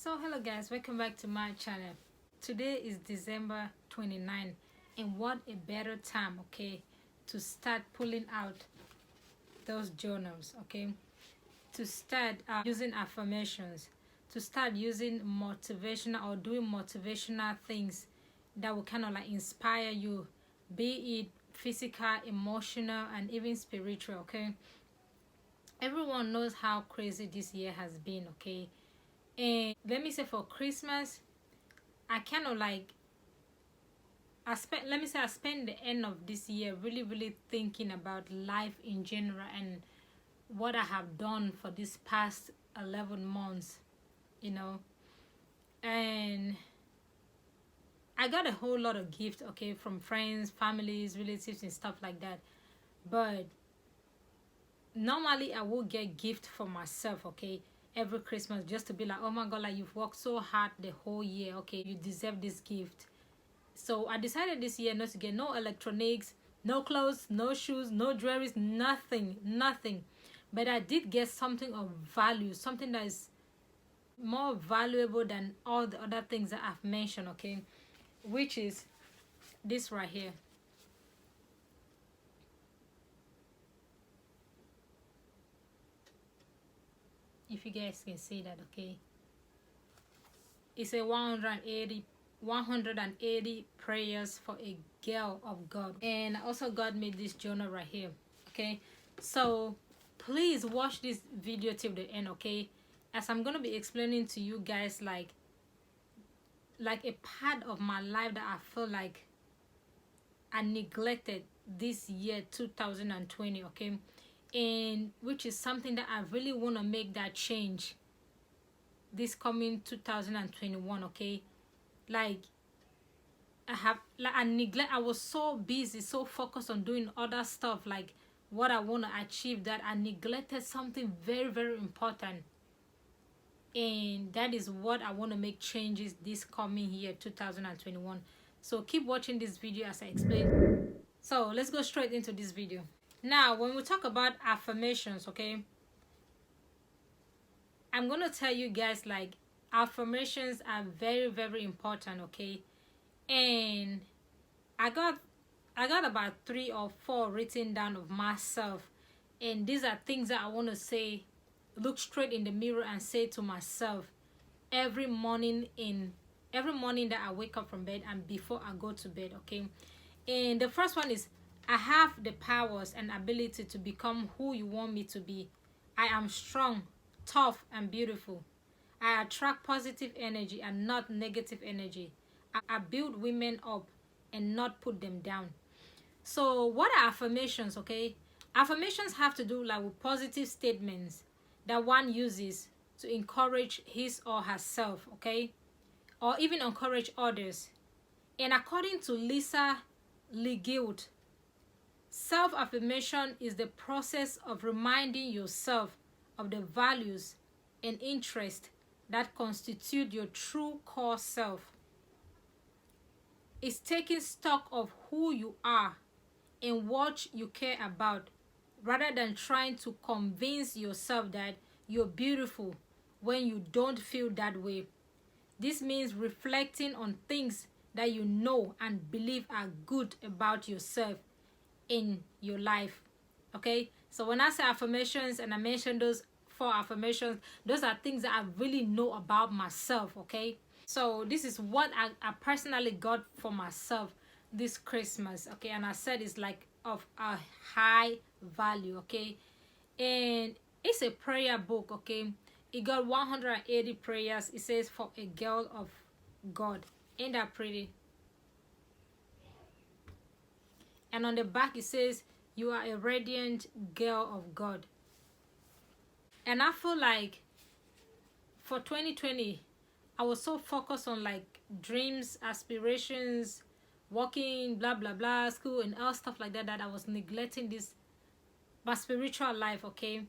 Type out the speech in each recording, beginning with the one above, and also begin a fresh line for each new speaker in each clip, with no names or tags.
So hello guys, welcome back to my channel. Today is December 29, and what a better time, okay, to start pulling out those journals, okay, to start using affirmations, to start using motivational or doing motivational things that will kind of like inspire you, be it physical, emotional, and even spiritual, okay. Everyone knows how crazy this year has been, okay. And let me say, for Christmas, I kind of like I spent the end of this year really thinking about life in general and what I have done for this past 11 months, you know. And I got a whole lot of gifts, okay, from friends, families, relatives, and stuff like that. But normally I will get gift for myself, okay, every Christmas, just to be like, oh my god, like, you've worked so hard the whole year, okay, you deserve this gift. So I decided this year not to get no electronics, no clothes, no shoes, no jewelry, nothing. But I did get something of value, something that is more valuable than all the other things that I've mentioned, okay, which is this right here. If you guys can see that, okay, it's a 180 prayers for a girl of God. And also God made this journal right here, okay. So please watch this video till the end, okay, as I'm gonna be explaining to you guys like a part of my life that I feel like I neglected this year 2020, okay, and which is something that I really want to make that change this coming 2021, okay. Like I was so busy, so focused on doing other stuff, like what I want to achieve, that I neglected something very important. And that is what I want to make changes this coming year 2021. So keep watching this video as I explain. So let's go straight into this video. Now when we talk about affirmations, okay, I'm gonna tell you guys, like, affirmations are very important, okay. And I got about 3 or 4 written down of myself, and these are things that I want to say, look straight in the mirror and say to myself every morning that I wake up from bed and before I go to bed, okay. And the first one is, I have the powers and ability to become who you want me to be. I am strong, tough, and beautiful. I attract positive energy and not negative energy. I build women up and not put them down. So what are affirmations, okay? Affirmations have to do like with positive statements that one uses to encourage his or herself, okay, or even encourage others. And according to Lisa Ligild, self-affirmation is the process of reminding yourself of the values and interests that constitute your true core self. It's taking stock of who you are and what you care about, rather than trying to convince yourself that you're beautiful when you don't feel that way. This means reflecting on things that you know and believe are good about yourself in your life, okay. So when I say affirmations and I mention those 4 affirmations, those are things that I really know about myself, okay. So this is what I personally got for myself this Christmas, okay. And I said it's like of a high value, okay. And it's a prayer book, okay. It got 180 prayers. It says for a girl of God. Ain't that pretty? And on the back it says, you are a radiant girl of God. And I feel like for 2020 I was so focused on like dreams, aspirations, working, blah blah blah, school and all stuff like that, that I was neglecting my spiritual life, okay.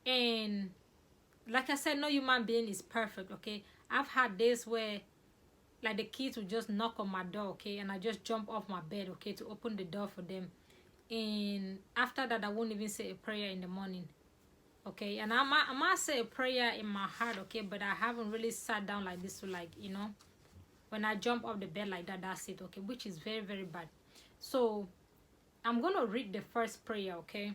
And like I said, no human being is perfect, okay. I've had days where like the kids would just knock on my door, okay, and I just jump off my bed, okay, to open the door for them. And after that I won't even say a prayer in the morning. Okay, and I might say a prayer in my heart, okay, but I haven't really sat down like this to, like, you know, when I jump off the bed like that, that's it, okay, which is very, very bad. So I'm gonna read the first prayer, okay.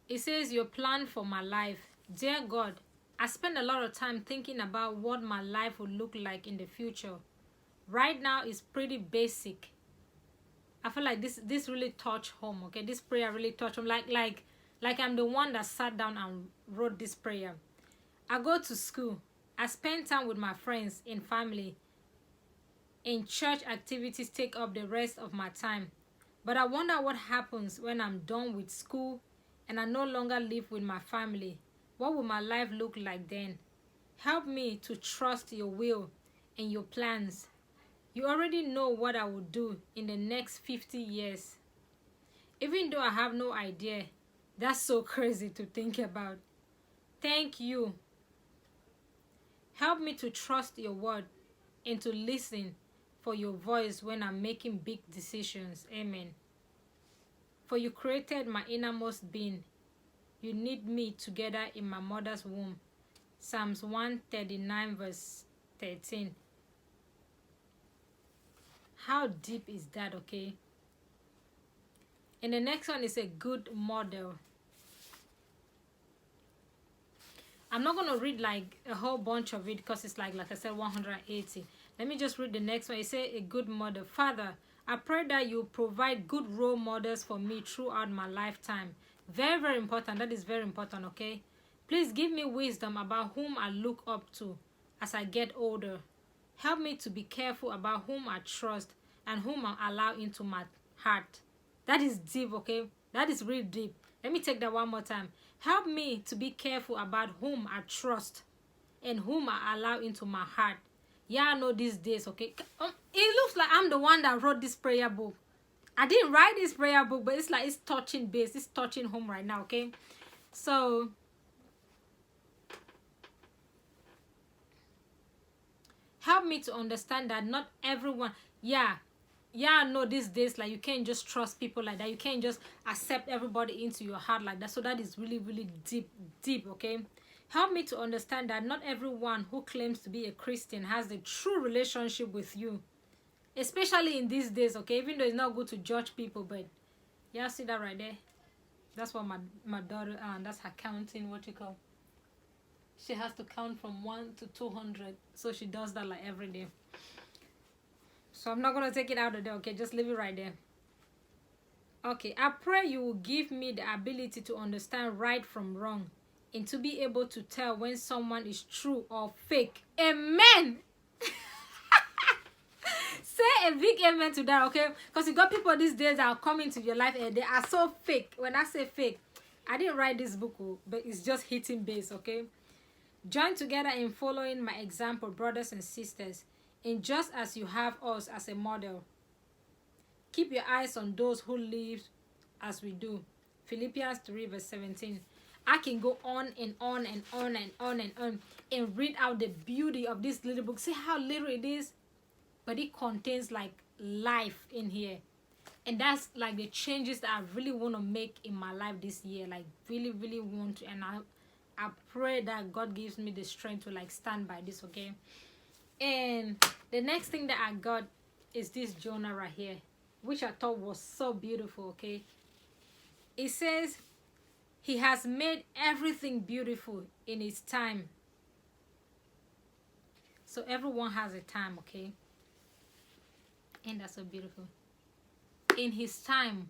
It says, your plan for my life. Dear God, I spend a lot of time thinking about what my life will look like in the future. Right now it's pretty basic. I feel like this really touched home, okay. This prayer really touched home, like I'm the one that sat down and wrote this prayer. I go to school. I spend time with my friends and family. And church activities take up the rest of my time. But I wonder what happens when I'm done with school and I no longer live with my family. What will my life look like then? Help me to trust your will and your plans. You already know what I will do in the next 50 years. Even though I have no idea, that's so crazy to think about. Thank you. Help me to trust your word and to listen for your voice when I'm making big decisions. Amen. For you created my innermost being. You knit me together in my mother's womb. Psalms 139 verse 13. How deep is that, okay? And the next one is a good model. I'm not going to read like a whole bunch of it because it's like I said, 180. Let me just read the next one. It says, a good model. Father, I pray that you provide good role models for me throughout my lifetime. Very, very important. That is very important, okay? Please give me wisdom about whom I look up to as I get older. Help me to be careful about whom I trust and whom I allow into my heart. That is deep, okay? That is really deep. Let me take that one more time. Help me to be careful about whom I trust and whom I allow into my heart. Yeah, I know these days, okay? It looks like I'm the one that wrote this prayer book. I didn't write this prayer book, but it's like it's touching base. It's touching home right now, okay? So, help me to understand that not everyone, I know these days, like, you can't just trust people like that. You can't just accept everybody into your heart like that. So that is really, really deep, okay? Help me to understand that not everyone who claims to be a Christian has the true relationship with you. Especially in these days, okay? Even though it's not good to judge people, but yeah, see that right there? That's what my daughter, that's her counting, what you call. She has to count from 1 to 200. So she does that like every day. So I'm not going to take it out of there, okay? Just leave it right there. Okay, I pray you will give me the ability to understand right from wrong and to be able to tell when someone is true or fake. Amen! Say a big amen to that, okay? Because you got people these days that are coming to your life and they are so fake. When I say fake, I didn't write this book, but it's just hitting base, okay? Join together in following my example, brothers and sisters, and just as you have us as a model. Keep your eyes on those who live as we do. Philippians 3 verse 17. I can go on and on and on and on and on and read out the beauty of this little book. See how little it is? But it contains like life in here. And that's like the changes that I really want to make in my life this year. Like really, really want to. And I pray that God gives me the strength to like stand by this, okay? And the next thing that I got is this journal right here, which I thought was so beautiful, okay? It says, He has made everything beautiful in His time. So everyone has a time, okay? And that's so beautiful. In His time.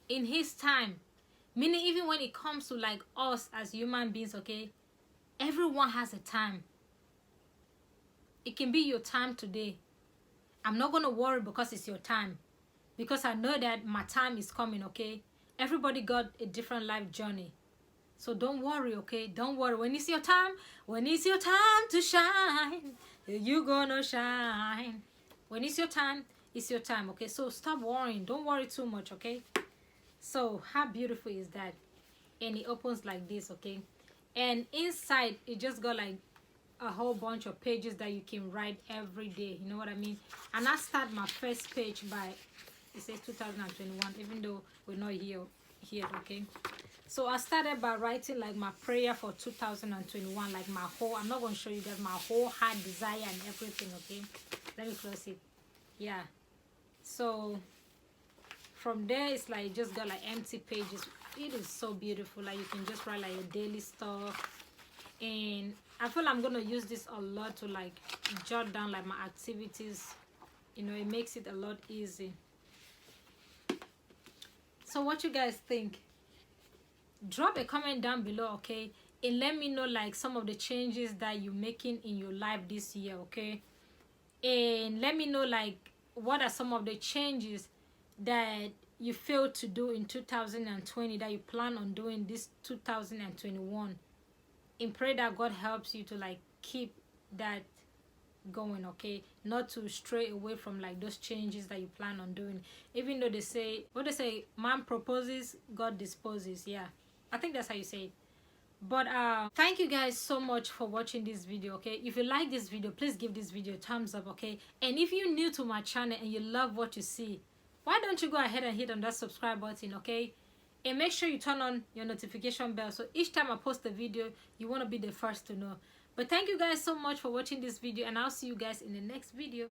In His time. Meaning even when it comes to like us as human beings, okay? Everyone has a time. It can be your time today. I'm not going to worry because it's your time. Because I know that my time is coming, okay? Everybody got a different life journey. So don't worry, okay? Don't worry. When it's your time to shine, you're gonna shine. When it's your time, okay? So stop worrying. Don't worry too much, okay? So how beautiful is that? And it opens like this, okay? And inside, it just got like a whole bunch of pages that you can write every day. You know what I mean? And I start my first page by, it says 2021, even though we're not here, okay? So I started by writing like my prayer for 2021, like my whole, I'm not going to show you guys my whole heart desire and everything, okay? Let me close it. Yeah. So from there, it's like just got like empty pages. It is so beautiful. Like you can just write like your daily stuff. And I feel I'm going to use this a lot to like jot down like my activities. You know, it makes it a lot easy. So what you guys think? Drop a comment down below, okay, and let me know like some of the changes that you're making in your life this year, okay? And let me know like what are some of the changes that you failed to do in 2020 that you plan on doing this 2021, and pray that God helps you to like keep that going, okay, not to stray away from like those changes that you plan on doing. Even though they say, what they say, man proposes, God disposes. Yeah, I think that's how you say it. But thank you guys so much for watching this video, okay? If you like this video, please give this video a thumbs up, okay? And if you're new to my channel and you love what you see, why don't you go ahead and hit on that subscribe button, okay? And make sure you turn on your notification bell so each time I post a video, you want to be the first to know. But thank you guys so much for watching this video, and I'll see you guys in the next video.